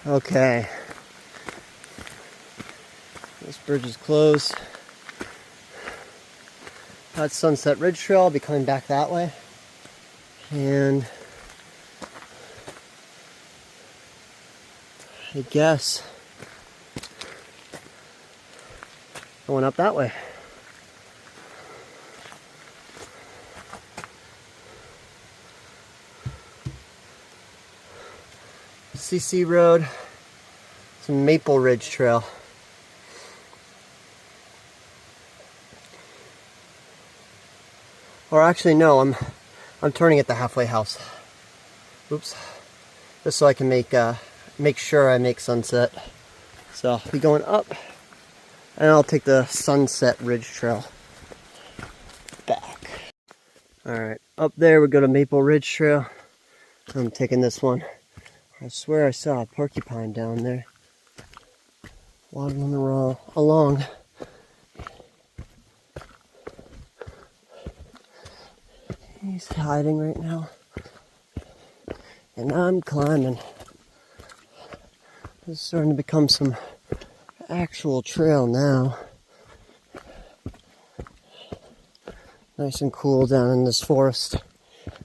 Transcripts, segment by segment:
Okay. This bridge is closed. That's Sunset Ridge Trail. I'll be coming back that way. And I guess going up that way. CC Road, some Maple Ridge Trail. Or actually no, I'm turning at the halfway house. Oops. Just so I can make sure I make sunset. So I'll be going up and I'll take the Sunset Ridge Trail back. Alright, up there we go to Maple Ridge Trail. I'm taking this one. I swear I saw a porcupine down there, waddling along. He's hiding right now, and I'm climbing. This is starting to become some actual trail now. Nice and cool down in this forest.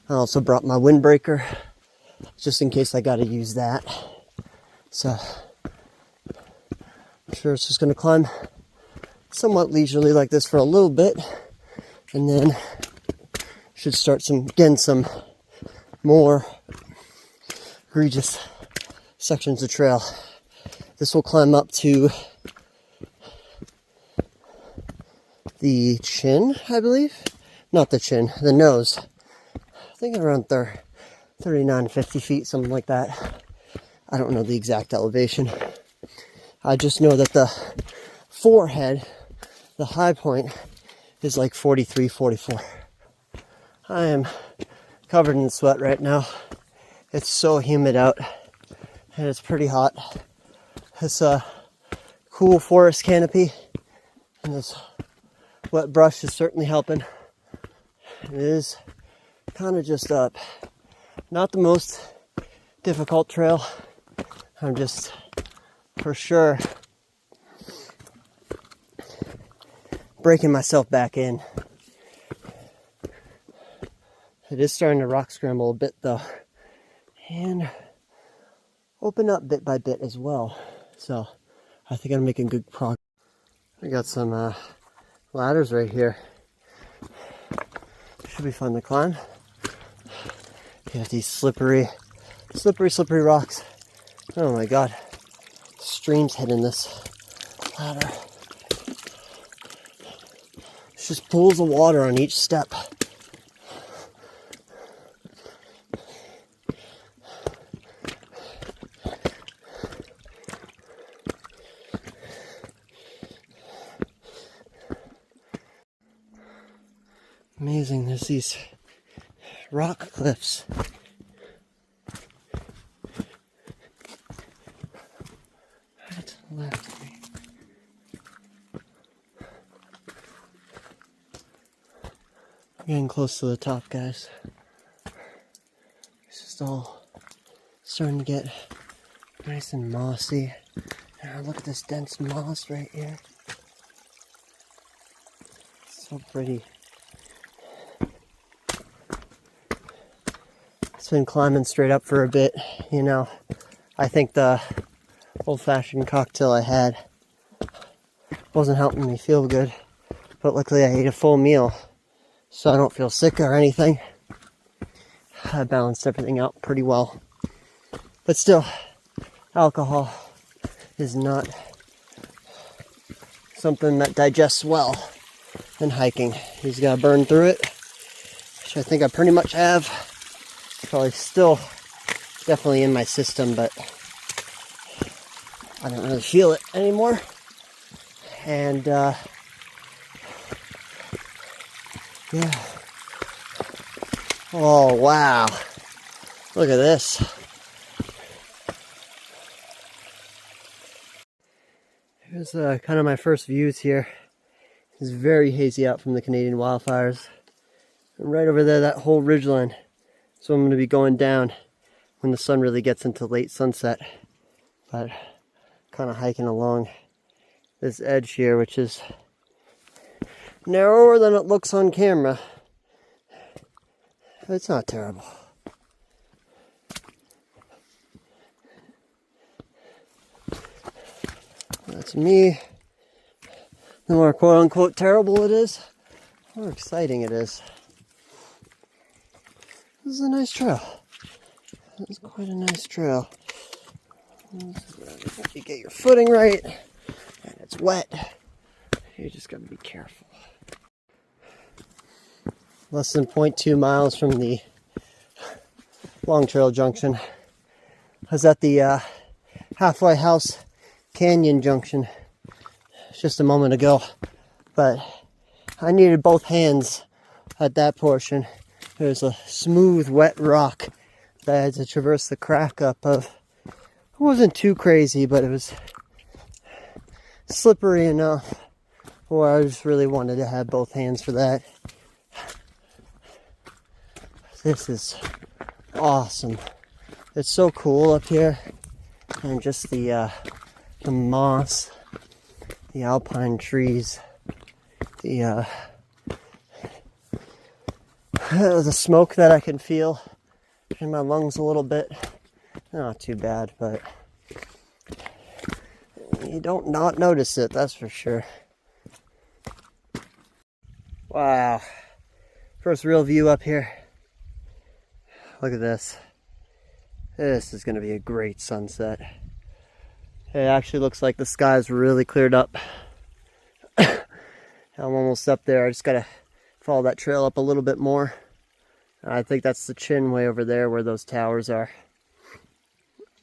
I also brought my windbreaker, just in case I gotta use that. So, I'm sure it's just gonna climb somewhat leisurely like this for a little bit, and then should start getting some more egregious sections of trail. This will climb up to the chin, I believe. Not the chin, the nose. I think around 39, 50 feet, something like that. I don't know the exact elevation. I just know that the forehead, the high point, is like 43, 44. I am covered in sweat right now. It's so humid out, and it's pretty hot. This cool forest canopy and this wet brush is certainly helping. It is kind of just up. Not the most difficult trail. I'm just, for sure, breaking myself back in. It is starting to rock scramble a bit though, and open up bit by bit as well. So I think I'm making good progress. I got some ladders right here. Should be fun to climb. You have these slippery rocks. Oh my god. Streams hitting this ladder. It's just pools of water on each step. Amazing, there's these rock cliffs. Right to the left. I'm getting close to the top, guys. It's just all starting to get nice and mossy. And look at this dense moss right here. It's so pretty. It's been climbing straight up for a bit, you know. I think the old-fashioned cocktail I had wasn't helping me feel good, but luckily I ate a full meal, so I don't feel sick or anything. I balanced everything out pretty well. But still, alcohol is not something that digests well in hiking. You just gotta burn through it, which I think I pretty much have. Probably still definitely in my system, but I don't really feel it anymore. And yeah, oh wow, look at this. Here's kind of my first views here. It's very hazy out from the Canadian wildfires, and right over there, that whole ridgeline. So I'm going to be going down when the sun really gets into late sunset. but kind of hiking along this edge here, which is narrower than it looks on camera. It's not terrible. That's me. The more quote-unquote terrible it is, the more exciting it is. This is a nice trail. It's quite a nice trail. You get your footing right, and it's wet. You just gotta be careful. Less than 0.2 miles from the Long Trail Junction. I was at the Halfway House Canyon Junction just a moment ago, but I needed both hands at that portion. There's a smooth, wet rock that I had to traverse the crack up of. It wasn't too crazy, but it was slippery enough where I just really wanted to have both hands for that. This is awesome. It's so cool up here, and just the moss, the alpine trees, the smoke that I can feel in my lungs a little bit. Not too bad, but you don't not notice it, that's for sure. Wow. First real view up here. Look at this. This is going to be a great sunset. It actually looks like the sky's really cleared up. I'm almost up there. I just got to follow that trail up a little bit more. I think that's the Chin way over there where those towers are.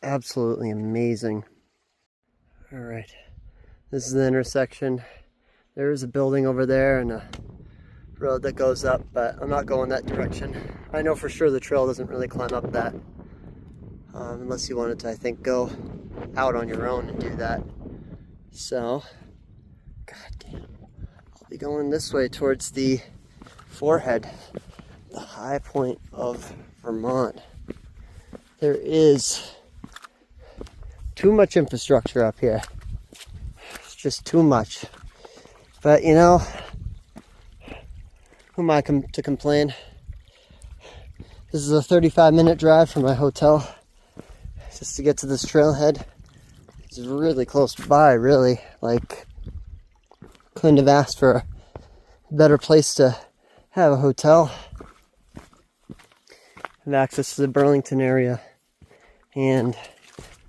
Absolutely amazing. All right. This is the intersection. There is a building over there and a road that goes up, but I'm not going that direction. I know for sure the trail doesn't really climb up that. Unless you wanted to, I think, go out on your own and do that. So, goddamn, I'll be going this way towards the forehead, the high point of Vermont. There is too much infrastructure up here. It's just too much. But you know, who am I to complain? This is a 35-minute drive from my hotel just to get to this trailhead. It's really close by, really. Like, couldn't have asked for a better place to have a hotel. Have access to the Burlington area and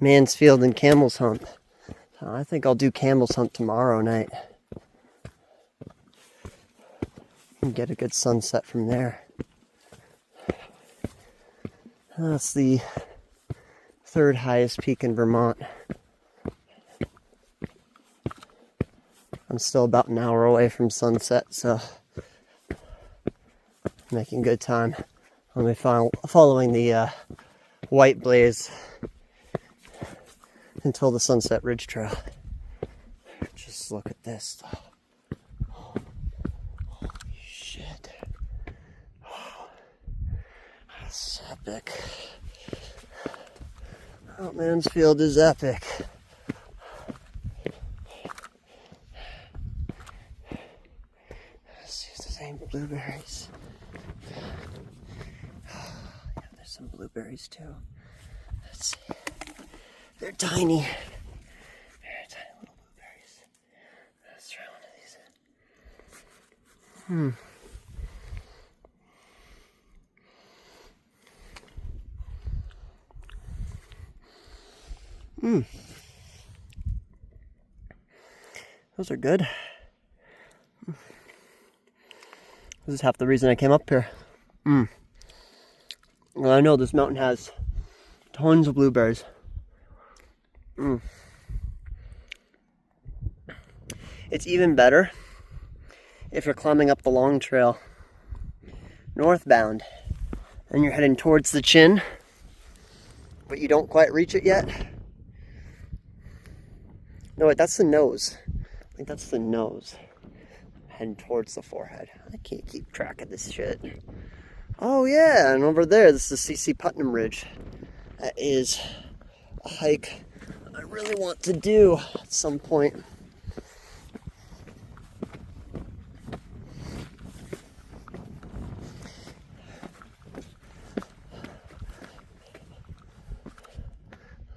Mansfield and Camel's Hump. So I think I'll do Camel's Hump tomorrow night and get a good sunset from there. That's the third highest peak in Vermont. I'm still about an hour away from sunset, so making good time. I'll be following the White Blaze until the Sunset Ridge Trail. Just look at this though. Holy shit. Oh, that's epic. Oh, Mansfield is epic. Let's see if there's any blueberries. Yeah, there's some blueberries too. Let's see. They're tiny. They're tiny little blueberries. Let's try one of these. Those are good. This is half the reason I came up here. Well, I know this mountain has tons of blueberries. It's even better if you're climbing up the Long Trail northbound and you're heading towards the Chin, but you don't quite reach it yet. No, wait, that's the nose. I think that's the nose. I'm heading towards the forehead. I can't keep track of this shit. Oh yeah, and over there, this is the C.C. Putnam Ridge. That is a hike I really want to do at some point.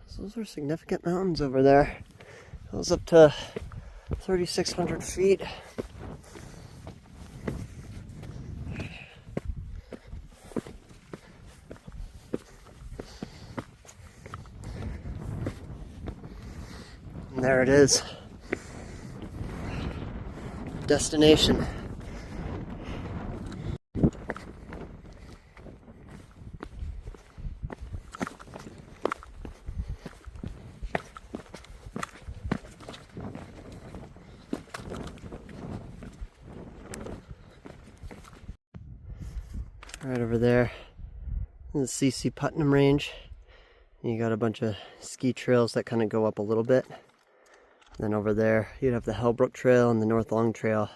So those are significant mountains over there. It was up to 3,600 feet. And there it is. Destination. Right over there in the C.C. Putnam Range. You got a bunch of ski trails that kind of go up a little bit. Then over there, you'd have the Hellbrook Trail and the North Long Trail,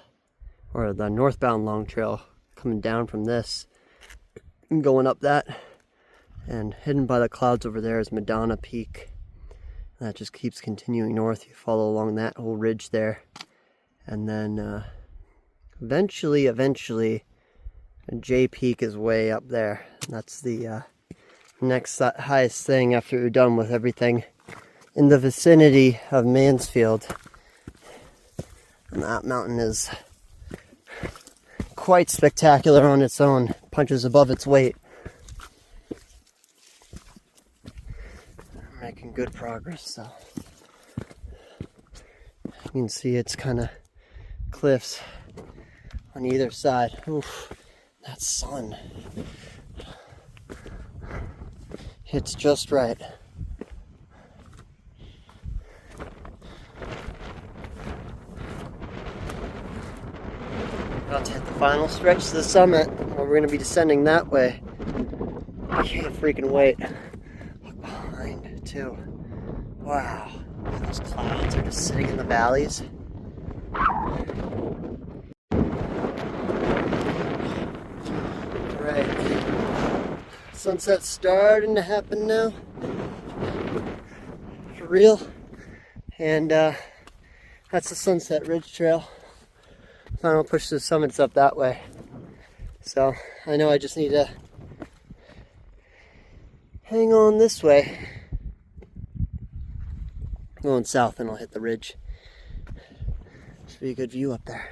or the northbound Long Trail, coming down from this and going up that. And hidden by the clouds over there is Madonna Peak. And that just keeps continuing north. You follow along that whole ridge there. And then eventually, J Peak is way up there. That's the next highest thing after you're done with everything in the vicinity of Mansfield. And that mountain is quite spectacular on its own. Punches above its weight. Making good progress, so you can see it's kind of cliffs on either side. Oof, that sun hits just right. About to hit the final stretch to the summit, where we're going to be descending that way. I can't freaking wait. Look behind, too. Wow. Those clouds are just sitting in the valleys. Right. Sunset's starting to happen now. For real. And that's the Sunset Ridge Trail. Final push to the summit's up that way. So I know I just need to hang on this way. Going south and I'll hit the ridge. Should be a good view up there.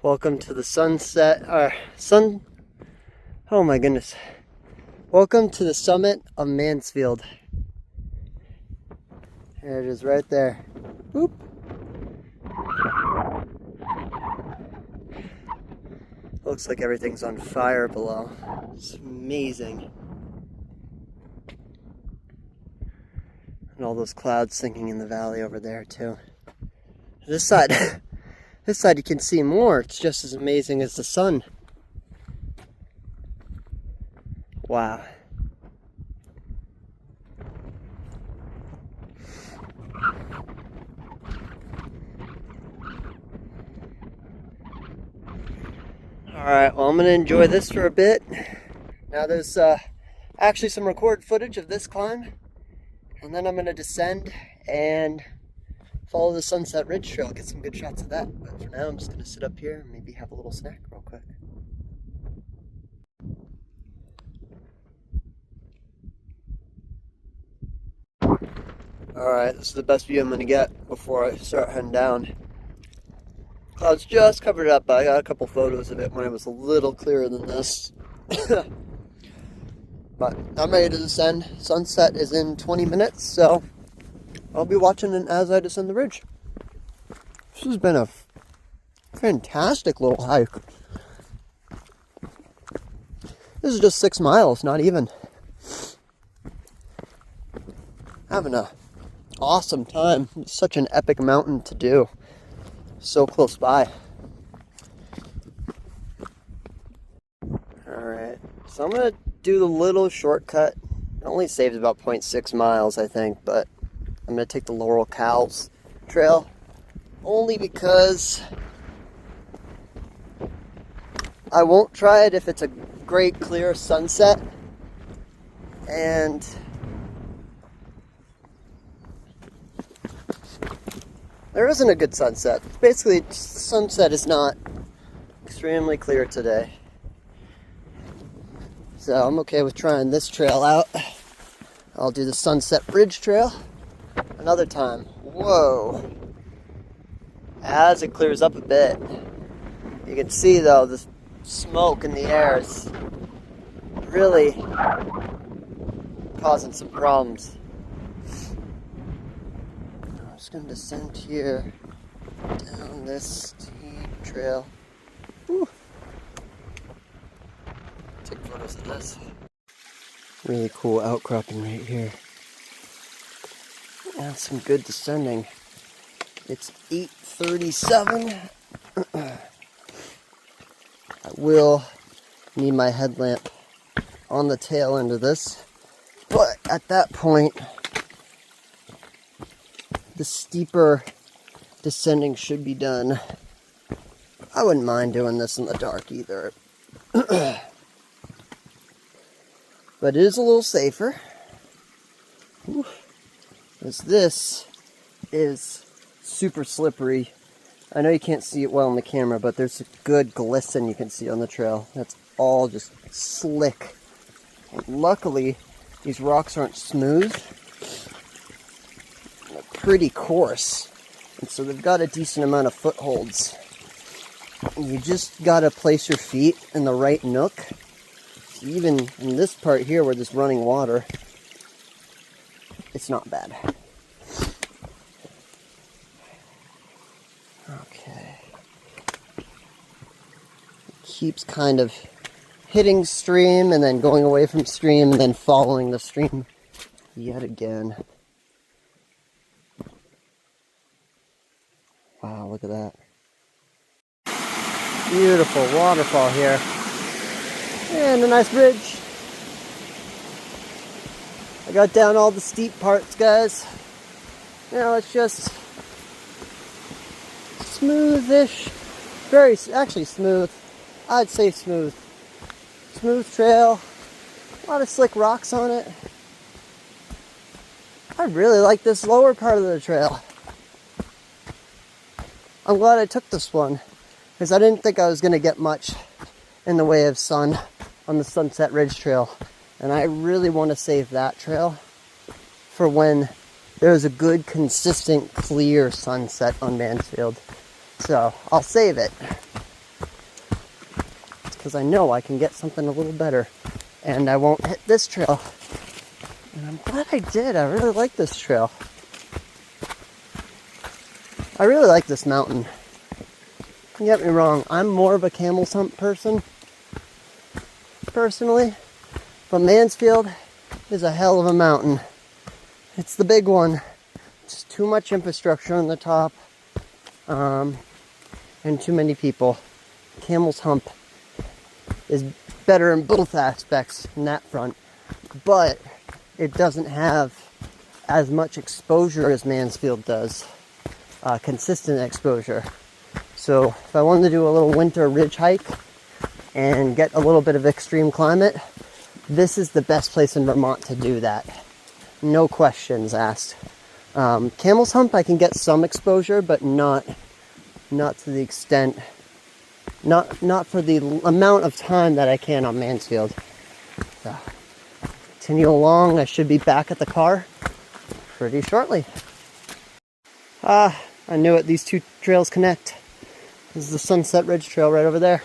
Welcome to the sunset, oh my goodness. Welcome to the summit of Mansfield. There it is right there. Boop. Looks like everything's on fire below. It's amazing. And all those clouds sinking in the valley over there too. This side, this side you can see more. It's just as amazing as the sun. Wow. Alright, well I'm going to enjoy this for a bit. Now there's actually some recorded footage of this climb. And then I'm going to descend and follow the Sunset Ridge Trail, get some good shots of that. But for now I'm just going to sit up here and maybe have a little snack real quick. Alright, this is the best view I'm going to get before I start heading down. Clouds just covered it up, but I got a couple photos of it when it was a little clearer than this. But I'm ready to descend. Sunset is in 20 minutes, so I'll be watching it as I descend the ridge. This has been a fantastic little hike. This is just 6 miles, not even. Having a awesome time. It's such an epic mountain to do. So close by. Alright, so I'm going to do the little shortcut. It only saves about 0.6 miles, I think, but I'm going to take the Laurel Cows trail, only because I won't try it if it's a great clear sunset, and there isn't a good sunset. Basically, the sunset is not extremely clear today. So I'm okay with trying this trail out. I'll do the Sunset Ridge Trail another time. Whoa. As it clears up a bit, you can see though the smoke in the air is really causing some problems. I'm just going to descend here down this steep trail. Whew. Take photos of this. Really cool outcropping right here. And some good descending. It's 8:37. I will need my headlamp on the tail end of this, but at that point, the steeper descending should be done. I wouldn't mind doing this in the dark either. But it is a little safer. As this is super slippery. I know you can't see it well on the camera, but there's a good glisten you can see on the trail. That's all just slick. And luckily, these rocks aren't smooth. They're pretty coarse. And so they've got a decent amount of footholds. And you just gotta place your feet in the right nook. Even in this part here where there's running water, it's not bad. Okay. Keeps kind of hitting stream and then going away from stream and then following the stream yet again. Wow, look at that. Beautiful waterfall here. And a nice bridge. I got down all the steep parts, guys. Now it's just smoothish. Actually smooth. I'd say smooth. Smooth trail. A lot of slick rocks on it. I really like this lower part of the trail. I'm glad I took this one, because I didn't think I was going to get much in the way of sun on the Sunset Ridge Trail. And I really want to save that trail for when there's a good, consistent, clear sunset on Mansfield. So I'll save it, because I know I can get something a little better. And I won't hit this trail. And I'm glad I did. I really like this trail. I really like this mountain. Don't get me wrong, I'm more of a Camel's Hump person, personally, but Mansfield is a hell of a mountain. It's the big one. Just too much infrastructure on the top, and too many people. Camel's Hump is better in both aspects in that front, but it doesn't have as much exposure as Mansfield does. Consistent exposure. So if I wanted to do a little winter ridge hike and get a little bit of extreme climate, this is the best place in Vermont to do that. No questions asked. Camel's Hump, I can get some exposure, but not to the extent, not for the amount of time that I can on Mansfield. So, continue along. I should be back at the car pretty shortly. I knew it. These two trails connect. This is the Sunset Ridge Trail right over there.